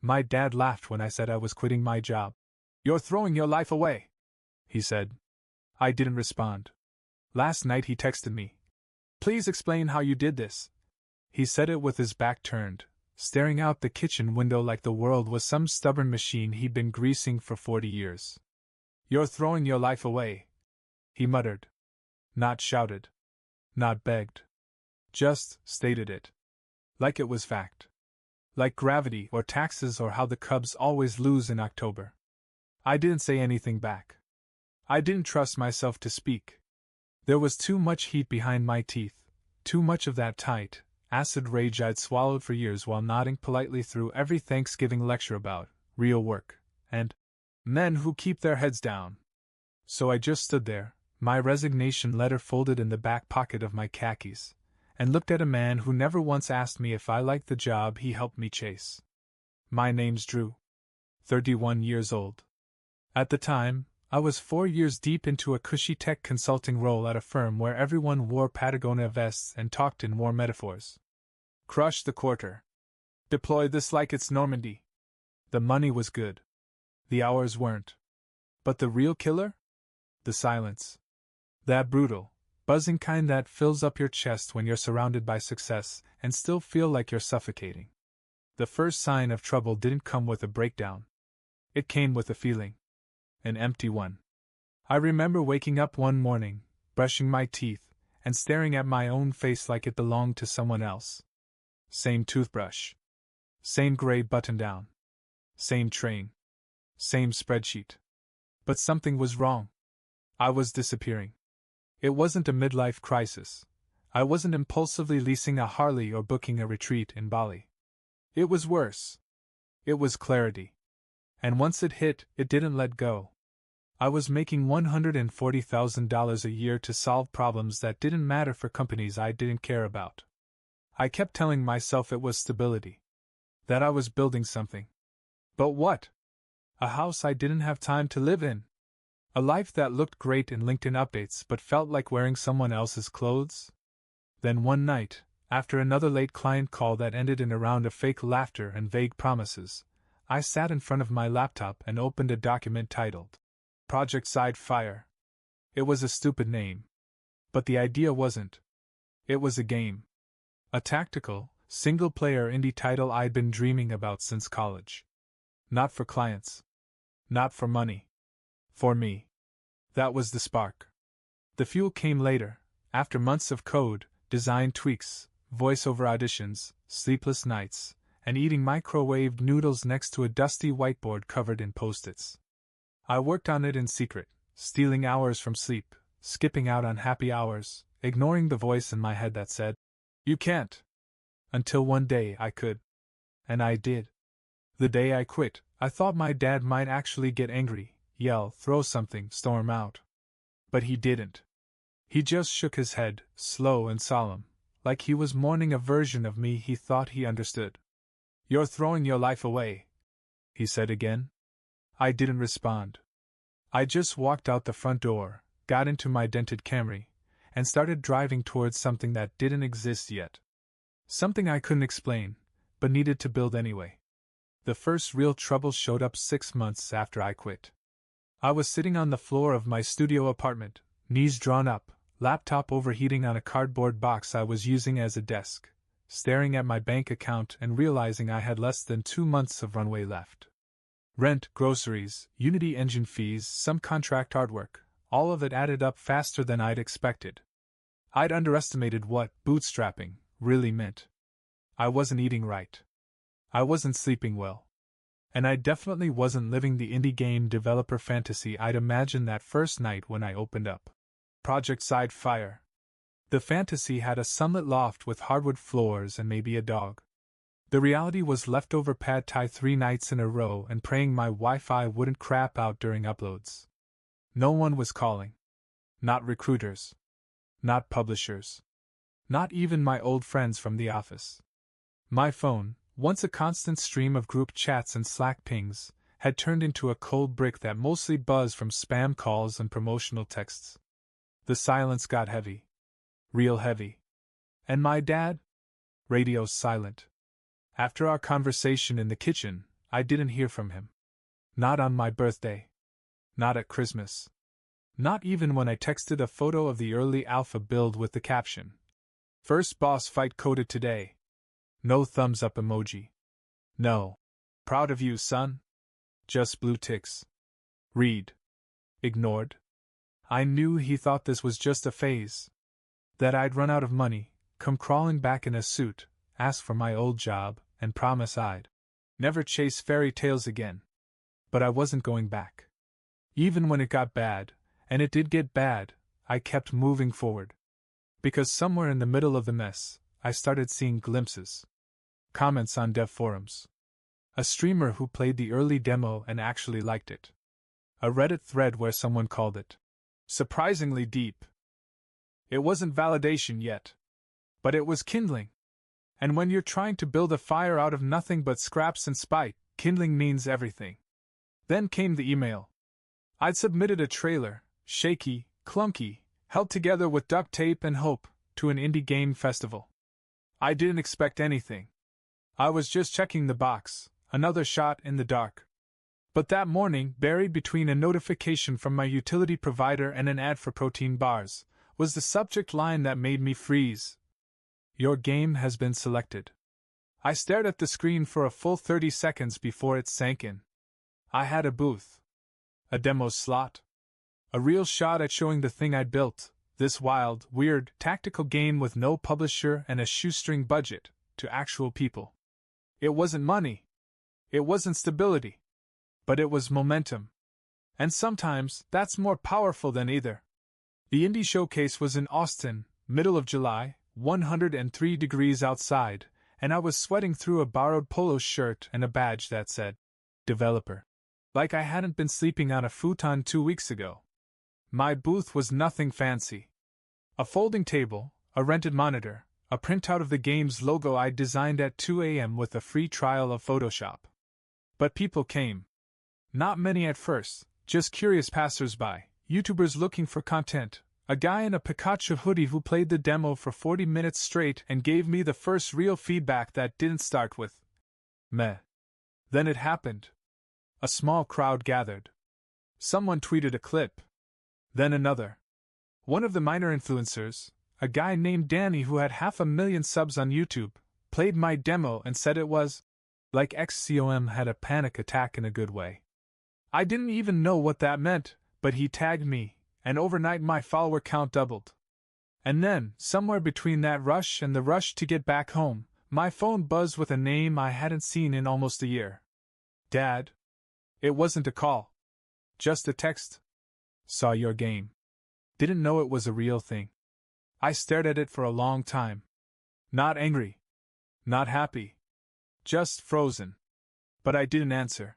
My dad laughed when I said I was quitting my job. "You're throwing your life away," he said. I didn't respond. Last night he texted me. "Please explain how you did this." He said it with his back turned, staring out the kitchen window like the world was some stubborn machine he'd been greasing for 40 years. "You're throwing your life away," he muttered. Not shouted. Not begged. Just stated it. Like it was fact. Like gravity or taxes or how the Cubs always lose in October. I didn't say anything back. I didn't trust myself to speak. There was too much heat behind my teeth, too much of that tight, acid rage I'd swallowed for years while nodding politely through every Thanksgiving lecture about real work and men who keep their heads down. So I just stood there, my resignation letter folded in the back pocket of my khakis, and looked at a man who never once asked me if I liked the job he helped me chase. My name's Drew. 31 years old. At the time, I was 4 years deep into a cushy tech consulting role at a firm where everyone wore Patagonia vests and talked in war metaphors. Crush the quarter. Deploy this like it's Normandy. The money was good. The hours weren't. But the real killer? The silence. That brutal, buzzing kind that fills up your chest when you're surrounded by success and still feel like you're suffocating. The first sign of trouble didn't come with a breakdown. It came with a feeling. An empty one. I remember waking up one morning, brushing my teeth, and staring at my own face like it belonged to someone else. Same toothbrush. Same gray button-down. Same train. Same spreadsheet. But something was wrong. I was disappearing. It wasn't a midlife crisis. I wasn't impulsively leasing a Harley or booking a retreat in Bali. It was worse. It was clarity. And once it hit, it didn't let go. I was making $140,000 a year to solve problems that didn't matter for companies I didn't care about. I kept telling myself it was stability. That I was building something. But what? A house I didn't have time to live in. A life that looked great in LinkedIn updates but felt like wearing someone else's clothes? Then one night, after another late client call that ended in a round of fake laughter and vague promises, I sat in front of my laptop and opened a document titled Project Side Fire. It was a stupid name. But the idea wasn't. It was a game. A tactical, single-player indie title I'd been dreaming about since college. Not for clients. Not for money. For me. That was the spark. The fuel came later, after months of code, design tweaks, voiceover auditions, sleepless nights, and eating microwaved noodles next to a dusty whiteboard covered in Post-its. I worked on it in secret, stealing hours from sleep, skipping out on happy hours, ignoring the voice in my head that said, "You can't." Until one day I could. And I did. The day I quit, I thought my dad might actually get angry, yell, throw something, storm out. But he didn't. He just shook his head, slow and solemn, like he was mourning a version of me he thought he understood. "You're throwing your life away," he said again. I didn't respond. I just walked out the front door, got into my dented Camry, and started driving towards something that didn't exist yet. Something I couldn't explain, but needed to build anyway. The first real trouble showed up 6 months after I quit. I was sitting on the floor of my studio apartment, knees drawn up, laptop overheating on a cardboard box I was using as a desk, staring at my bank account and realizing I had less than 2 months of runway left. Rent, groceries, Unity engine fees, some contract artwork, all of it added up faster than I'd expected. I'd underestimated what bootstrapping really meant. I wasn't eating right. I wasn't sleeping well. And I definitely wasn't living the indie game developer fantasy I'd imagined that first night when I opened up Project Side Fire. The fantasy had a sunlit loft with hardwood floors and maybe a dog. The reality was leftover pad thai 3 nights in a row and praying my Wi-Fi wouldn't crap out during uploads. No one was calling. Not recruiters. Not publishers. Not even my old friends from the office. My phone, once a constant stream of group chats and Slack pings, had turned into a cold brick that mostly buzzed from spam calls and promotional texts. The silence got heavy. Real heavy. And my dad? Radio silent. After our conversation in the kitchen, I didn't hear from him. Not on my birthday. Not at Christmas. Not even when I texted a photo of the early alpha build with the caption, "First boss fight coded today." No thumbs up emoji. No. "Proud of you, son." Just blue ticks. Read. Ignored. I knew he thought this was just a phase. That I'd run out of money, come crawling back in a suit, ask for my old job, and promise I'd never chase fairy tales again. But I wasn't going back. Even when it got bad, and it did get bad, I kept moving forward. Because somewhere in the middle of the mess, I started seeing glimpses. Comments on dev forums. A streamer who played the early demo and actually liked it. A Reddit thread where someone called it surprisingly deep. It wasn't validation yet, but it was kindling. And when you're trying to build a fire out of nothing but scraps and spite, kindling means everything. Then came the email. I'd submitted a trailer, shaky, clunky, held together with duct tape and hope, to an indie game festival. I didn't expect anything. I was just checking the box, another shot in the dark. But that morning, buried between a notification from my utility provider and an ad for protein bars, was the subject line that made me freeze. Your game has been selected. I stared at the screen for a full 30 seconds before it sank in. I had a booth. A demo slot. A real shot at showing the thing I'd built, this wild, weird, tactical game with no publisher and a shoestring budget, to actual people. It wasn't money. It wasn't stability. But it was momentum. And sometimes, that's more powerful than either. The indie showcase was in Austin, middle of July, 103 degrees outside, and I was sweating through a borrowed polo shirt and a badge that said, "Developer." Like I hadn't been sleeping on a futon 2 weeks ago. My booth was nothing fancy. A folding table, a rented monitor, a printout of the game's logo I'd designed at 2 a.m. with a free trial of Photoshop. But people came. Not many at first, just curious passers-by, YouTubers looking for content, a guy in a Pikachu hoodie who played the demo for 40 minutes straight and gave me the first real feedback that didn't start with meh. Then it happened. A small crowd gathered. Someone tweeted a clip. Then another. One of the minor influencers, a guy named Danny who had 500,000 subs on YouTube, played my demo and said it was like XCOM had a panic attack in a good way. I didn't even know what that meant, but he tagged me, and overnight my follower count doubled. And then, somewhere between that rush and the rush to get back home, my phone buzzed with a name I hadn't seen in almost a year. Dad. It wasn't a call. Just a text. Saw your game. Didn't know it was a real thing. I stared at it for a long time. Not angry. Not happy. Just frozen. But I didn't answer.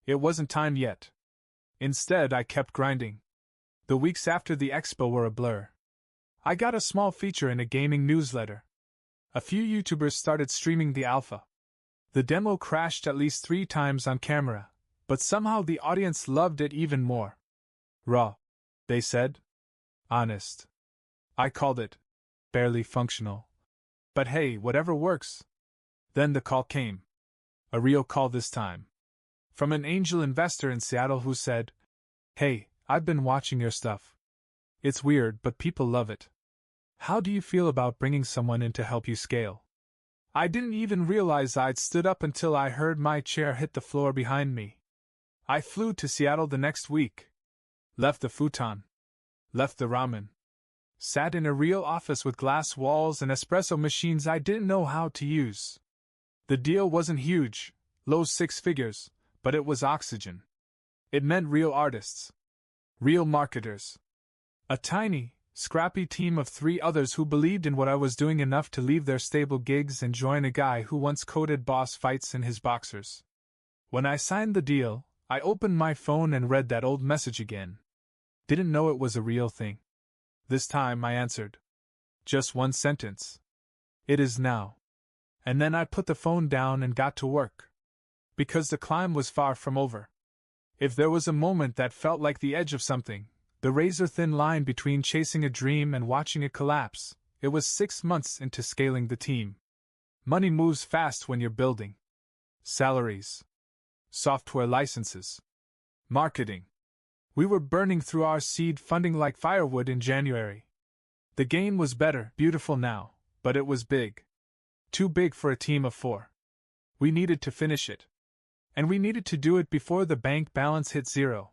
It wasn't time yet. Instead, I kept grinding. The weeks after the expo were a blur. I got a small feature in a gaming newsletter. A few YouTubers started streaming the alpha. The demo crashed at least 3 times on camera, but somehow the audience loved it even more. Raw, they said. Honest. I called it barely functional. But hey, whatever works. Then the call came. A real call this time. From an angel investor in Seattle who said, "Hey, I've been watching your stuff. It's weird, but people love it. How do you feel about bringing someone in to help you scale?" I didn't even realize I'd stood up until I heard my chair hit the floor behind me. I flew to Seattle the next week. Left the futon. Left the ramen. Sat in a real office with glass walls and espresso machines I didn't know how to use. The deal wasn't huge, low 6 figures, but it was oxygen. It meant real artists. Real marketers. A tiny, scrappy team of 3 others who believed in what I was doing enough to leave their stable gigs and join a guy who once coded boss fights in his boxers. When I signed the deal, I opened my phone and read that old message again. Didn't know it was a real thing. This time I answered. Just one sentence. It is now. And then I put the phone down and got to work. Because the climb was far from over. If there was a moment that felt like the edge of something, the razor-thin line between chasing a dream and watching it collapse, it was 6 months into scaling the team. Money moves fast when you're building. Salaries. software licenses, marketing. We were burning through our seed funding like firewood in January. The game was better, beautiful now, but it was big. Too big for a team of 4. We needed to finish it. And we needed to do it before the bank balance hit 0.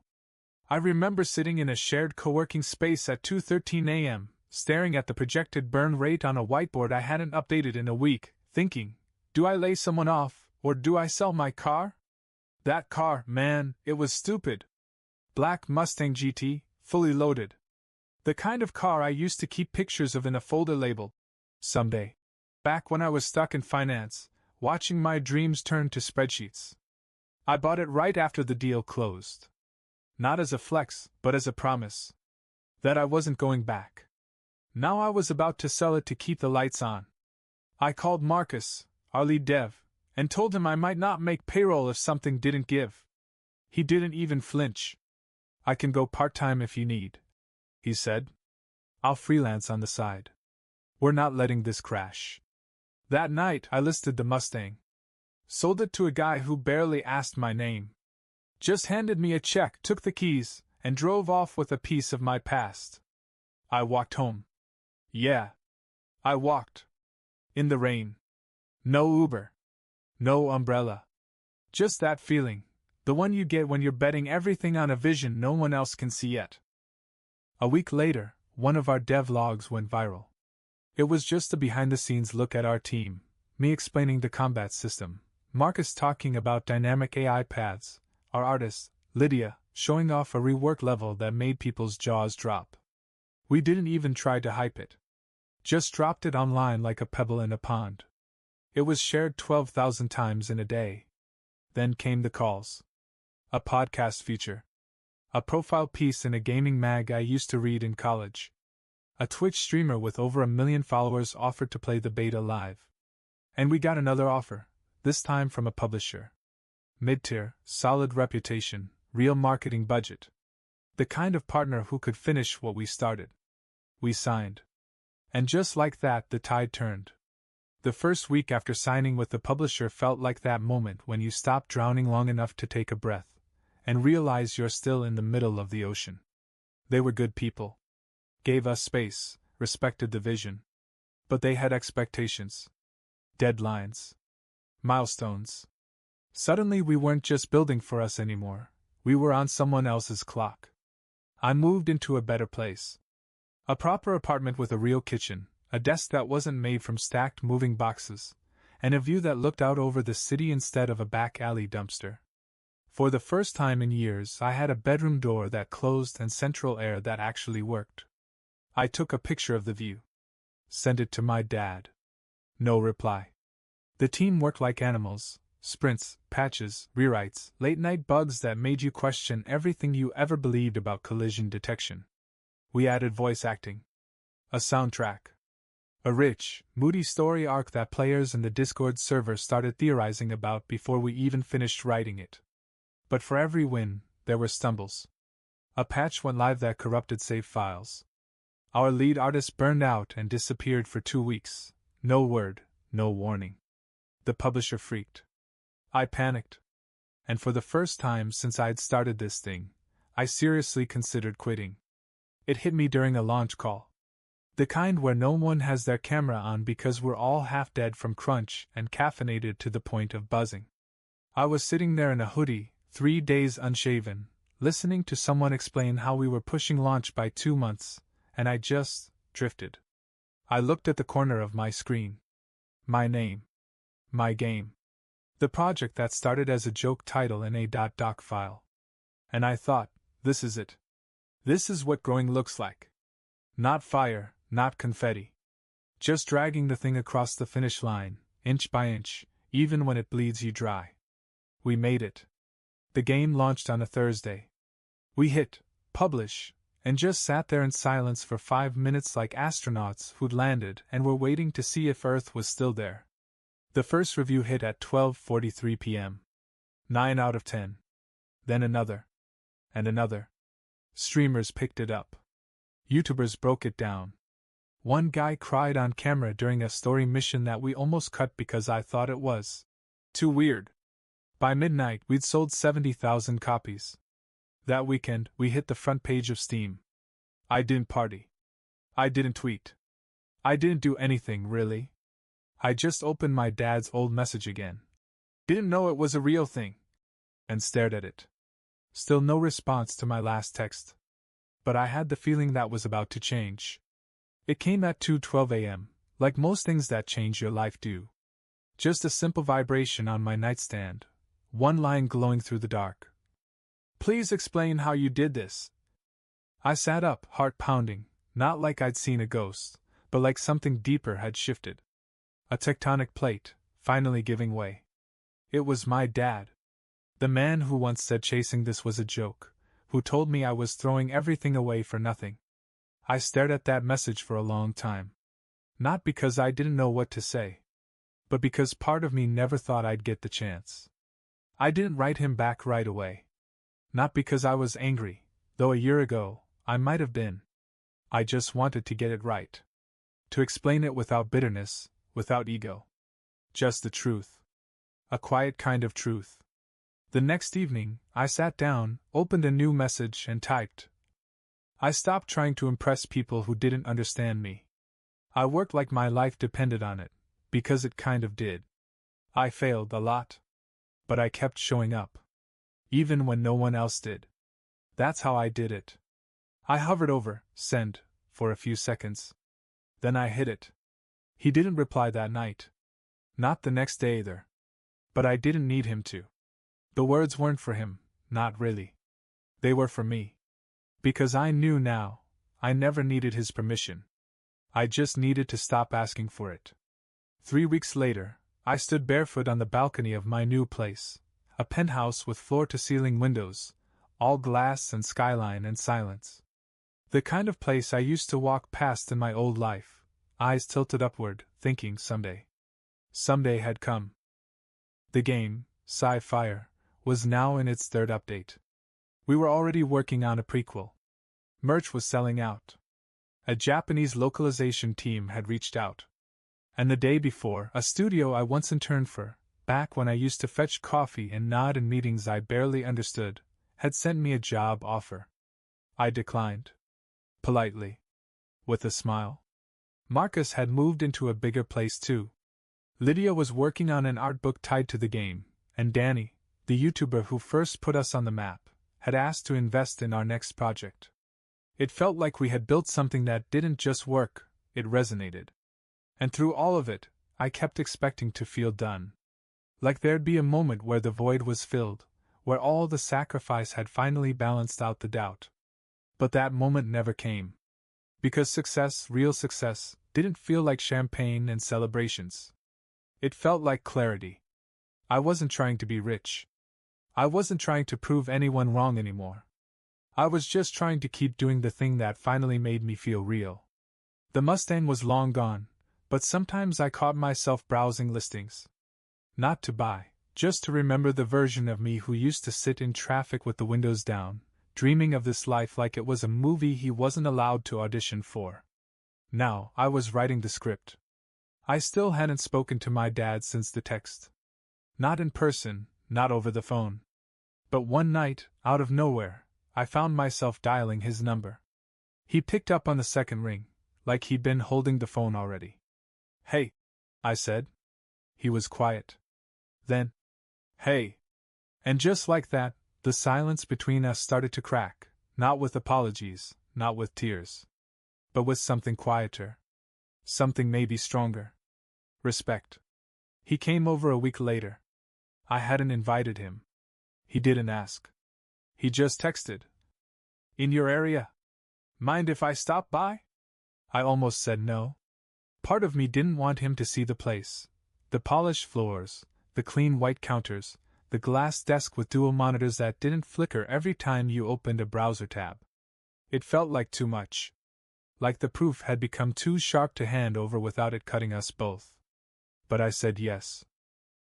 I remember sitting in a shared co-working space at 2:13 a.m., staring at the projected burn rate on a whiteboard I hadn't updated in a week, thinking, do I lay someone off, or do I sell my car? That car, man, it was stupid. Black Mustang GT, fully loaded. The kind of car I used to keep pictures of in a folder labeled someday. Back when I was stuck in finance, watching my dreams turn to spreadsheets. I bought it right after the deal closed. Not as a flex, but as a promise. That I wasn't going back. Now I was about to sell it to keep the lights on. I called Marcus, our lead dev, and told him I might not make payroll if something didn't give. He didn't even flinch. I can go part-time if you need, he said. I'll freelance on the side. We're not letting this crash. That night I listed the Mustang. Sold it to a guy who barely asked my name. Just handed me a check, took the keys, and drove off with a piece of my past. I walked home. Yeah. I walked. In the rain. No Uber. No umbrella. Just that feeling, the one you get when you're betting everything on a vision no one else can see yet. A week later, one of our devlogs went viral. It was just a behind-the-scenes look at our team, me explaining the combat system, Marcus talking about dynamic AI paths, our artist, Lydia, showing off a rework level that made people's jaws drop. We didn't even try to hype it. Just dropped it online like a pebble in a pond. It was shared 12,000 times in a day. Then came the calls. A podcast feature. A profile piece in a gaming mag I used to read in college. A Twitch streamer with over 1 million followers offered to play the beta live. And we got another offer, this time from a publisher. Mid-tier, solid reputation, real marketing budget. The kind of partner who could finish what we started. We signed. And just like that, the tide turned. The first week after signing with the publisher felt like that moment when you stop drowning long enough to take a breath, and realize you're still in the middle of the ocean. They were good people. Gave us space, respected the vision. But they had expectations. Deadlines. Milestones. Suddenly we weren't just building for us anymore, we were on someone else's clock. I moved into a better place. A proper apartment with a real kitchen, a desk that wasn't made from stacked moving boxes, and a view that looked out over the city instead of a back alley dumpster. For the first time in years, I had a bedroom door that closed and central air that actually worked. I took a picture of the view. Sent it to my dad. No reply. The team worked like animals, sprints, patches, rewrites, late-night bugs that made you question everything you ever believed about collision detection. We added voice acting. A soundtrack. A rich, moody story arc that players in the Discord server started theorizing about before we even finished writing it. But for every win, there were stumbles. A patch went live that corrupted save files. Our lead artist burned out and disappeared for 2 weeks. No word, no warning. The publisher freaked. I panicked. And for the first time since I'd started this thing, I seriously considered quitting. It hit me during a launch call. The kind where no one has their camera on because we're all half dead from crunch and caffeinated to the point of buzzing. I was sitting there in a hoodie, 3 days unshaven, listening to someone explain how we were pushing launch by 2 months, and I just drifted. I looked at the corner of my screen. My name. My game. The project that started as a joke title in a .doc file. And I thought, this is it. This is what growing looks like. Not fire, not confetti. Just dragging the thing across the finish line, inch by inch, even when it bleeds you dry. We made it. The game launched on a Thursday. We hit publish, and just sat there in silence for 5 minutes like astronauts who'd landed and were waiting to see if Earth was still there. The first review hit at 12:43 p.m. 9 out of 10. Then another. And another. Streamers picked it up. YouTubers broke it down. One guy cried on camera during a story mission that we almost cut because I thought it was too weird. By midnight, we'd sold 70,000 copies. That weekend, we hit the front page of Steam. I didn't party. I didn't tweet. I didn't do anything, really. I just opened my dad's old message again. Didn't know it was a real thing. And stared at it. Still no response to my last text. But I had the feeling that was about to change. It came at 2:12 a.m., like most things that change your life do. Just a simple vibration on my nightstand, one line glowing through the dark. Please explain how you did this. I sat up, heart pounding, not like I'd seen a ghost, but like something deeper had shifted. A tectonic plate, finally giving way. It was my dad. The man who once said chasing this was a joke, who told me I was throwing everything away for nothing. I stared at that message for a long time. Not because I didn't know what to say, but because part of me never thought I'd get the chance. I didn't write him back right away. Not because I was angry, though a year ago, I might have been. I just wanted to get it right. To explain it without bitterness, without ego. Just the truth. A quiet kind of truth. The next evening, I sat down, opened a new message, and typed. I stopped trying to impress people who didn't understand me. I worked like my life depended on it, because it kind of did. I failed a lot. But I kept showing up. Even when no one else did. That's how I did it. I hovered over send for a few seconds. Then I hit it. He didn't reply that night. Not the next day either. But I didn't need him to. The words weren't for him, not really. They were for me. Because I knew now, I never needed his permission. I just needed to stop asking for it. 3 weeks later, I stood barefoot on the balcony of my new place, a penthouse with floor-to-ceiling windows, all glass and skyline and silence. The kind of place I used to walk past in my old life, eyes tilted upward, thinking someday. Someday had come. The game, Sci-Fire, was now in its third update. We were already working on a prequel. Merch was selling out. A Japanese localization team had reached out. And the day before, a studio I once interned for, back when I used to fetch coffee and nod in meetings I barely understood, had sent me a job offer. I declined. Politely. With a smile. Marcus had moved into a bigger place too. Lydia was working on an art book tied to the game, and Danny, the YouTuber who first put us on the map, had asked to invest in our next project. It felt like we had built something that didn't just work, it resonated. And through all of it, I kept expecting to feel done. Like there'd be a moment where the void was filled, where all the sacrifice had finally balanced out the doubt. But that moment never came. Because success, real success, didn't feel like champagne and celebrations. It felt like clarity. I wasn't trying to be rich. I wasn't trying to prove anyone wrong anymore. I was just trying to keep doing the thing that finally made me feel real. The Mustang was long gone, but sometimes I caught myself browsing listings. Not to buy, just to remember the version of me who used to sit in traffic with the windows down, dreaming of this life like it was a movie he wasn't allowed to audition for. Now, I was writing the script. I still hadn't spoken to my dad since the text. Not in person, not over the phone. But one night, out of nowhere, I found myself dialing his number. He picked up on the second ring, like he'd been holding the phone already. "Hey," I said. He was quiet. Then, "Hey." And just like that, the silence between us started to crack, not with apologies, not with tears. But with something quieter. Something maybe stronger. Respect. He came over a week later. I hadn't invited him. He didn't ask. He just texted. "In your area? Mind if I stop by?" I almost said no. Part of me didn't want him to see the place. The polished floors, the clean white counters, the glass desk with dual monitors that didn't flicker every time you opened a browser tab. It felt like too much. Like the proof had become too sharp to hand over without it cutting us both. But I said yes.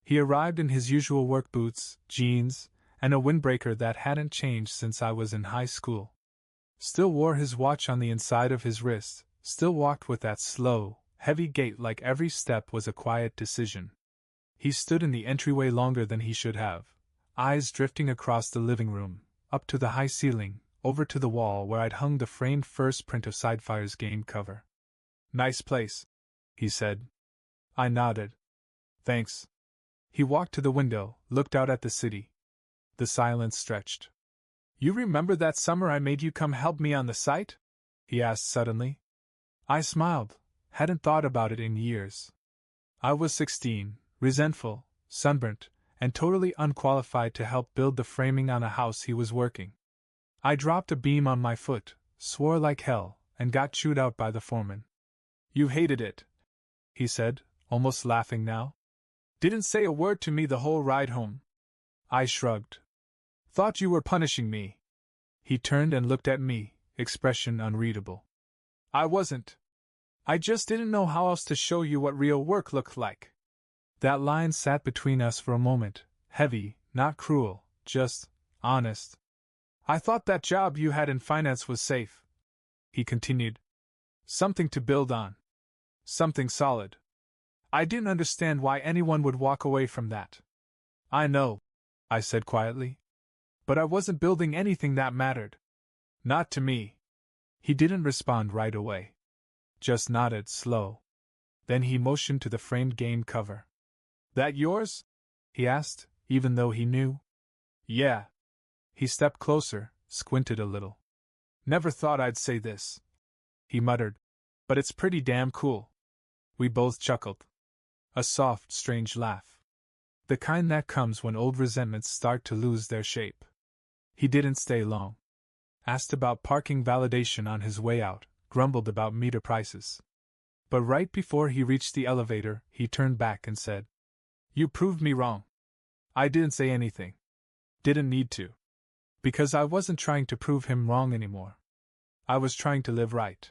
He arrived in his usual work boots, jeans, and a windbreaker that hadn't changed since I was in high school. Still wore his watch on the inside of his wrist, still walked with that slow, heavy gait like every step was a quiet decision. He stood in the entryway longer than he should have, eyes drifting across the living room, up to the high ceiling, over to the wall where I'd hung the framed first print of Sidefire's game cover. Nice place, he said. I nodded. Thanks. He walked to the window, looked out at the city. The silence stretched. You remember that summer I made you come help me on the site? He asked suddenly. I smiled, hadn't thought about it in years. I was 16, resentful, sunburnt, and totally unqualified to help build the framing on a house he was working. I dropped a beam on my foot, swore like hell, and got chewed out by the foreman. You hated it, he said, almost laughing now. Didn't say a word to me the whole ride home. I shrugged. Thought you were punishing me. He turned and looked at me, expression unreadable. I wasn't. I just didn't know how else to show you what real work looked like. That line sat between us for a moment, heavy, not cruel, just honest. I thought that job you had in finance was safe, he continued. Something to build on. Something solid. I didn't understand why anyone would walk away from that. I know, I said quietly. But I wasn't building anything that mattered. Not to me. He didn't respond right away. Just nodded slow. Then he motioned to the framed game cover. That yours? He asked, even though he knew. Yeah. He stepped closer, squinted a little. Never thought I'd say this, he muttered. But it's pretty damn cool. We both chuckled. A soft, strange laugh. The kind that comes when old resentments start to lose their shape. He didn't stay long. Asked about parking validation on his way out, grumbled about meter prices. But right before he reached the elevator, he turned back and said, You proved me wrong. I didn't say anything. Didn't need to. Because I wasn't trying to prove him wrong anymore. I was trying to live right.